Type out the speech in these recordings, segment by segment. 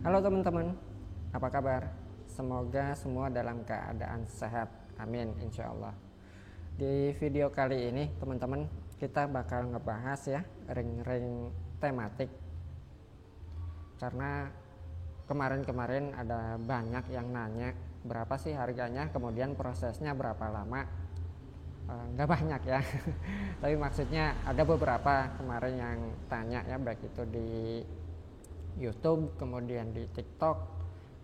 Halo teman-teman, apa kabar? Semoga semua dalam keadaan sehat, amin insya Allah. Di video kali ini teman-teman, kita bakal ngebahas ya ring-ring tematik. Karena kemarin-kemarin ada banyak yang nanya berapa sih harganya, kemudian prosesnya berapa lama. Nggak banyak ya tapi maksudnya ada beberapa kemarin yang tanya ya, baik itu di YouTube, kemudian di TikTok,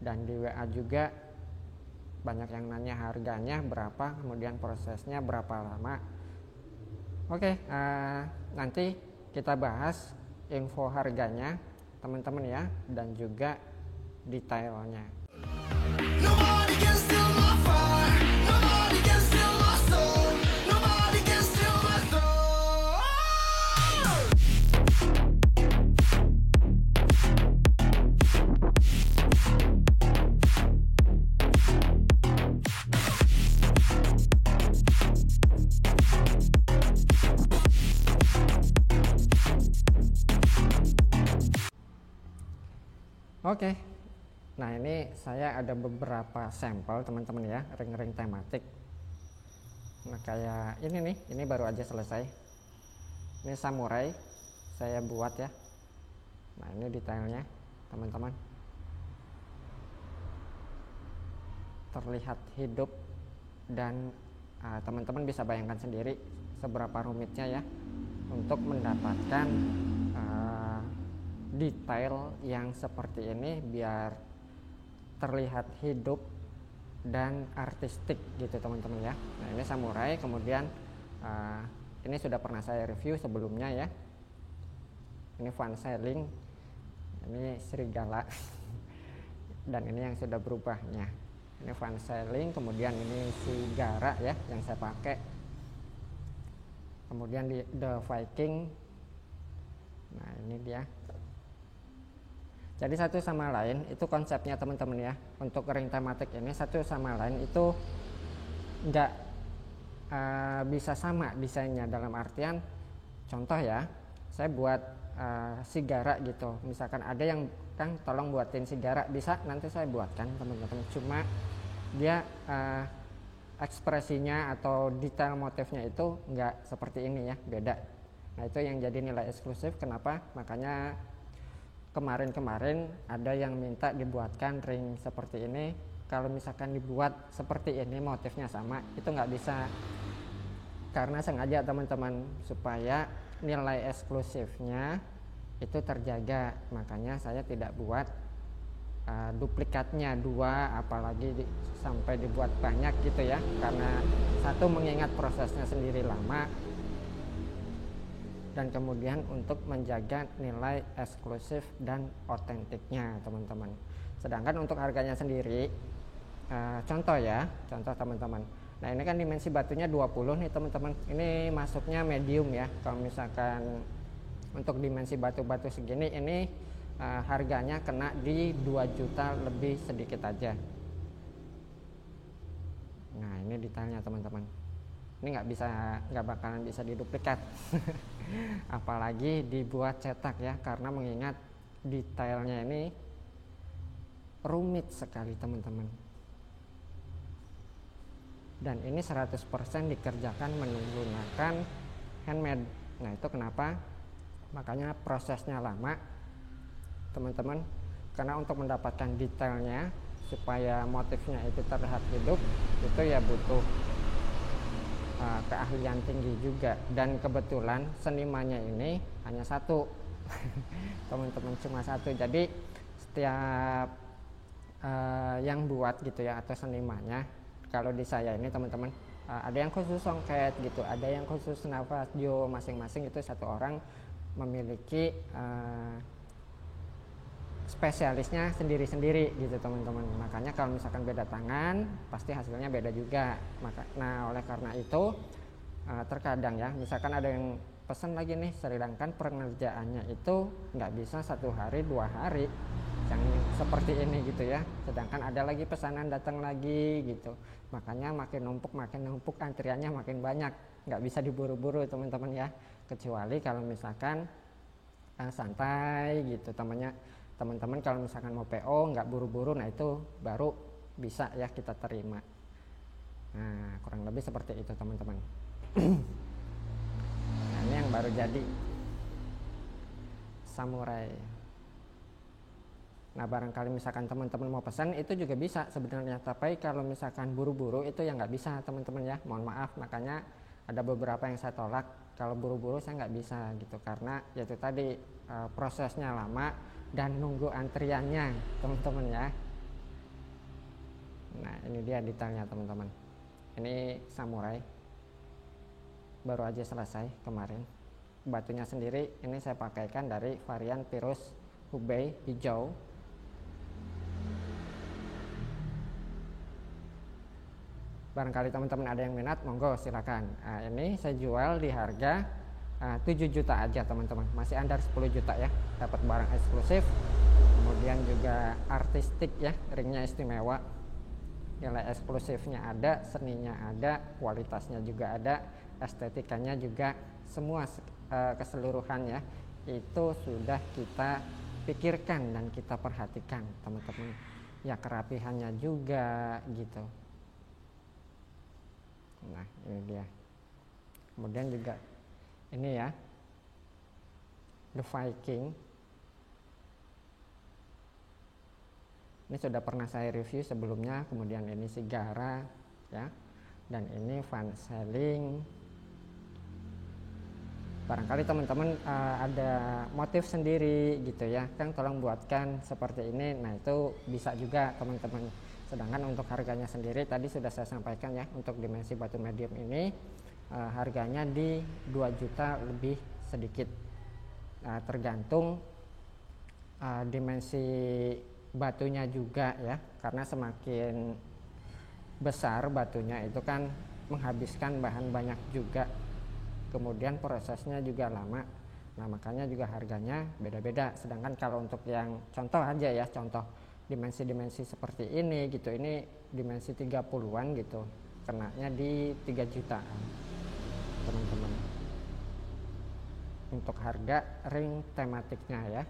dan di WA juga banyak yang nanya harganya berapa, kemudian prosesnya berapa lama. Oke, nanti kita bahas info harganya teman-teman ya, dan juga detailnya. Nobody can steal my fire, nobody can steal my soul, nobody can steal my soul. Oke, nah ini saya ada beberapa sampel teman-teman ya, ring-ring tematik. Nah kayak ini nih, ini baru aja selesai. Ini samurai, saya buat ya. Nah ini detailnya teman-teman. Terlihat hidup dan teman-teman bisa bayangkan sendiri seberapa rumitnya ya untuk mendapatkan detail yang seperti ini biar terlihat hidup dan artistik gitu teman-teman ya. Nah ini samurai, kemudian ini sudah pernah saya review sebelumnya ya. Ini fan sailing, ini serigala dan ini yang sudah berubahnya. Ini fan sailing, kemudian ini sigara ya yang saya pakai. Kemudian di The Viking. Nah ini dia. Jadi satu sama lain itu konsepnya teman-teman ya, untuk ring tematik ini satu sama lain itu nggak bisa sama desainnya, dalam artian contoh ya, saya buat sigara gitu, misalkan ada yang Kang tolong buatin sigara, bisa nanti saya buatkan teman-teman, cuma dia ekspresinya atau detail motifnya itu nggak seperti ini ya, beda. Nah itu yang jadi nilai eksklusif. Kenapa? Makanya kemarin ada yang minta dibuatkan ring seperti ini. Kalau misalkan dibuat seperti ini motifnya sama, itu nggak bisa, karena sengaja teman-teman supaya nilai eksklusifnya itu terjaga. Makanya saya tidak buat duplikatnya dua, apalagi sampai dibuat banyak gitu ya, karena satu mengingat prosesnya sendiri lama, dan kemudian untuk menjaga nilai eksklusif dan otentiknya teman-teman. Sedangkan untuk harganya sendiri, contoh teman-teman. Nah ini kan dimensi batunya 20 nih teman-teman. Ini masuknya medium ya. Kalau misalkan untuk dimensi batu-batu segini, ini harganya kena di 2 juta lebih sedikit aja. Nah ini detailnya teman-teman. Ini nggak bakalan bisa diduplikat apalagi dibuat cetak ya, karena mengingat detailnya ini rumit sekali teman-teman, dan ini 100% dikerjakan menggunakan handmade. Nah itu kenapa makanya prosesnya lama teman-teman, karena untuk mendapatkan detailnya supaya motifnya itu terlihat hidup, itu ya butuh keahlian tinggi juga, dan kebetulan senimannya ini hanya satu teman-teman, cuma satu. Jadi setiap yang buat gitu ya, atau senimannya, kalau di saya ini teman-teman, ada yang khusus songket gitu, ada yang khusus nafas jo, masing-masing itu satu orang memiliki spesialisnya sendiri-sendiri gitu teman-teman. Makanya kalau misalkan beda tangan pasti hasilnya beda juga. Nah oleh karena itu terkadang ya, misalkan ada yang pesan lagi nih, sedangkan pengerjaannya itu nggak bisa 1 hari 2 hari yang seperti ini gitu ya, sedangkan ada lagi pesanan datang lagi gitu. Makanya makin numpuk antriannya makin banyak, nggak bisa diburu-buru teman-teman ya, kecuali kalau misalkan santai gitu temannya, teman-teman kalau misalkan mau PO nggak buru-buru, nah itu baru bisa ya kita terima. Nah kurang lebih seperti itu teman-teman. Nah ini yang baru jadi samurai. Nah barangkali misalkan teman-teman mau pesan itu juga bisa sebenarnya, tapi kalau misalkan buru-buru itu ya nggak bisa teman-teman ya, mohon maaf. Makanya ada beberapa yang saya tolak, kalau buru-buru saya nggak bisa gitu, karena yaitu tadi prosesnya lama dan nunggu antriannya teman-teman ya. Nah ini dia detailnya teman-teman. Ini samurai baru aja selesai kemarin. Batunya sendiri ini saya pakaikan dari varian Pyrrhus Hubei hijau. Barangkali teman-teman ada yang minat, monggo silakan. Nah, ini saya jual di harga 7 juta aja teman-teman, masih under 10 juta ya, dapat barang eksklusif, kemudian juga artistik ya, ringnya istimewa, nilai eksklusifnya ada, seninya ada, kualitasnya juga ada, estetikanya juga, semua keseluruhan ya itu sudah kita pikirkan dan kita perhatikan teman-teman ya, kerapihannya juga gitu. Nah ini dia, kemudian juga ini ya The Viking, ini sudah pernah saya review sebelumnya. Kemudian ini Sigara ya, dan ini Van Selling. Barangkali teman-teman ada motif sendiri gitu ya kan, tolong buatkan seperti ini. Nah itu bisa juga teman-teman. Sedangkan untuk harganya sendiri tadi sudah saya sampaikan ya, untuk dimensi batu medium ini harganya di 2 juta lebih sedikit, tergantung dimensi batunya juga ya, karena semakin besar batunya itu kan menghabiskan bahan banyak juga, kemudian prosesnya juga lama. Nah makanya juga harganya beda-beda. Sedangkan kalau untuk yang contoh aja ya, contoh dimensi-dimensi seperti ini gitu, ini dimensi 30-an gitu, kenanya di 3 jutaan teman-teman untuk harga ring tematiknya ya.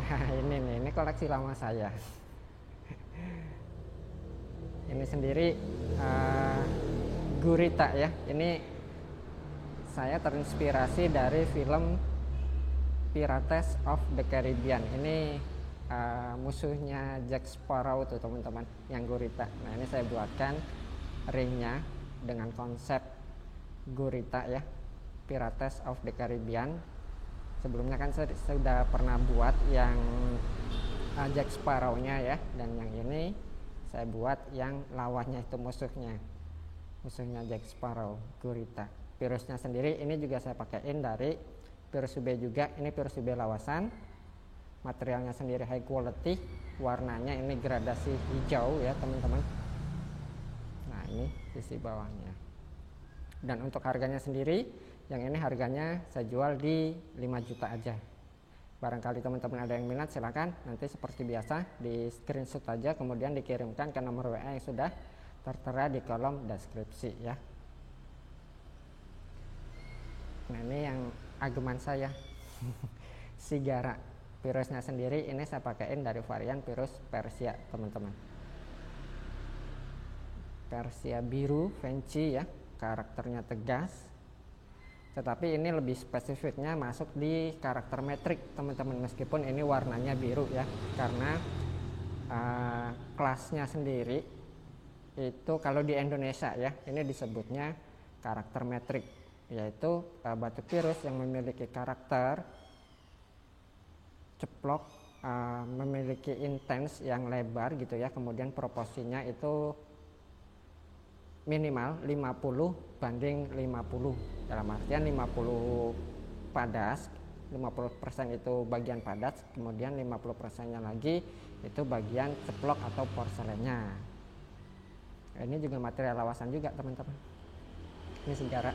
Nah ini koleksi lama saya. Ini sendiri gurita ya, ini saya terinspirasi dari film Pirates of the Caribbean. Ini musuhnya Jack Sparrow tuh teman-teman, yang gurita. Nah ini saya buatkan ringnya dengan konsep gurita ya, Pirates of the Caribbean. Sebelumnya kan saya sudah pernah buat yang Jack Sparrow-nya ya, dan yang ini saya buat yang lawannya itu musuhnya Jack Sparrow, gurita. Pyrrhusnya sendiri ini juga saya pakaiin dari Pyrrhus Hubei juga. Ini Pyrrhus Hubei lawasan, materialnya sendiri high quality, warnanya ini gradasi hijau ya teman-teman. Nah ini sisi bawahnya. Dan untuk harganya sendiri, yang ini harganya saya jual di 5 juta aja. Barangkali teman-teman ada yang minat, silakan nanti seperti biasa di screenshot aja, kemudian dikirimkan ke nomor WA yang sudah tertera di kolom deskripsi ya. Nah ini yang ageman saya Sigara. Pyrrhusnya sendiri ini saya pakaiin dari varian Pyrrhus Persia teman-teman, Persia biru fancy ya, karakternya tegas, tetapi ini lebih spesifiknya masuk di karakter metrik teman-teman, meskipun ini warnanya biru ya, karena kelasnya sendiri itu kalau di Indonesia ya ini disebutnya karakter metrik, yaitu batu Pyrrhus yang memiliki karakter ceplok, memiliki intens yang lebar gitu ya, kemudian proporsinya itu minimal 50 banding 50, dalam artian 50 padas, 50% itu bagian padat, kemudian 50%-nya lagi itu bagian ceplok atau porselennya. Ini juga material lawasan juga teman-teman, ini Sigara.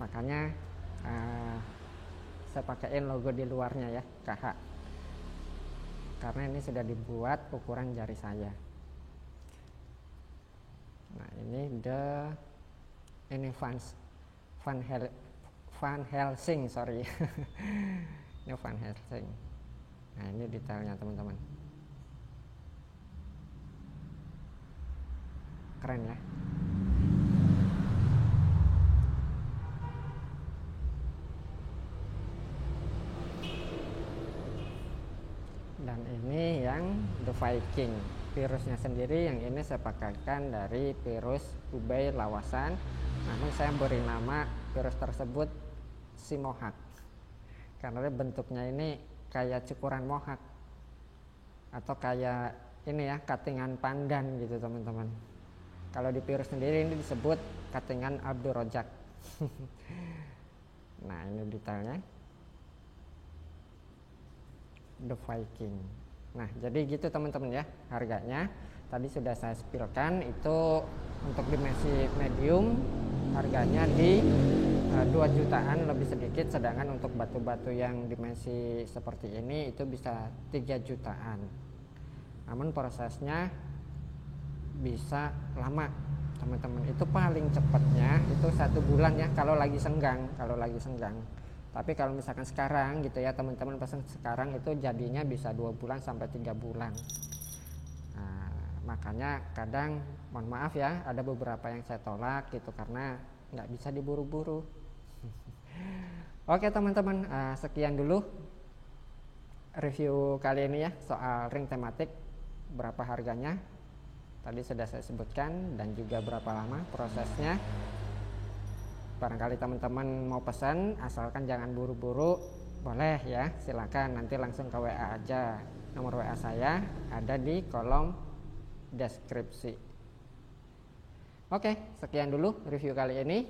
Makanya saya pakaiin logo di luarnya ya, KH, karena ini sudah dibuat ukuran jari saya. Nah ini Van Helsing sorry Ini Van Helsing. Nah, ini detailnya teman-teman. Keren ya. Dan ini yang The Viking. Virusnya sendiri yang ini saya pakaikan dari virus Hubei lawasan. Namun saya beri nama virus tersebut si Mohawk. Karena bentuknya ini kayak cukuran mohawk. Atau kayak ini ya, katingan pandan gitu teman-teman. Kalau di virus sendiri ini disebut katingan Abdurrojak. Nah, ini detailnya. The Viking. Nah, jadi gitu teman-teman ya harganya. Tadi sudah saya spillkan, itu untuk dimensi medium harganya di 2 jutaan lebih sedikit, sedangkan untuk batu-batu yang dimensi seperti ini itu bisa 3 jutaan. Namun prosesnya bisa lama teman-teman. Itu paling cepatnya itu 1 bulan ya kalau lagi senggang. Tapi kalau misalkan sekarang gitu ya teman-teman pesan sekarang itu jadinya bisa 2 bulan sampai 3 bulan. Nah, makanya kadang mohon maaf ya ada beberapa yang saya tolak gitu karena nggak bisa diburu-buru. Oke teman-teman, sekian dulu review kali ini ya soal ring tematik. Berapa harganya tadi sudah saya sebutkan dan juga berapa lama prosesnya. Barangkali teman-teman mau pesan, asalkan jangan buru-buru, boleh ya, silakan nanti langsung ke WA aja. Nomor WA saya ada di kolom deskripsi. Oke, sekian dulu review kali ini.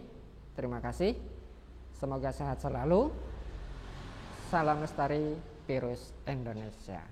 Terima kasih. Semoga sehat selalu. Salam lestari virus Indonesia.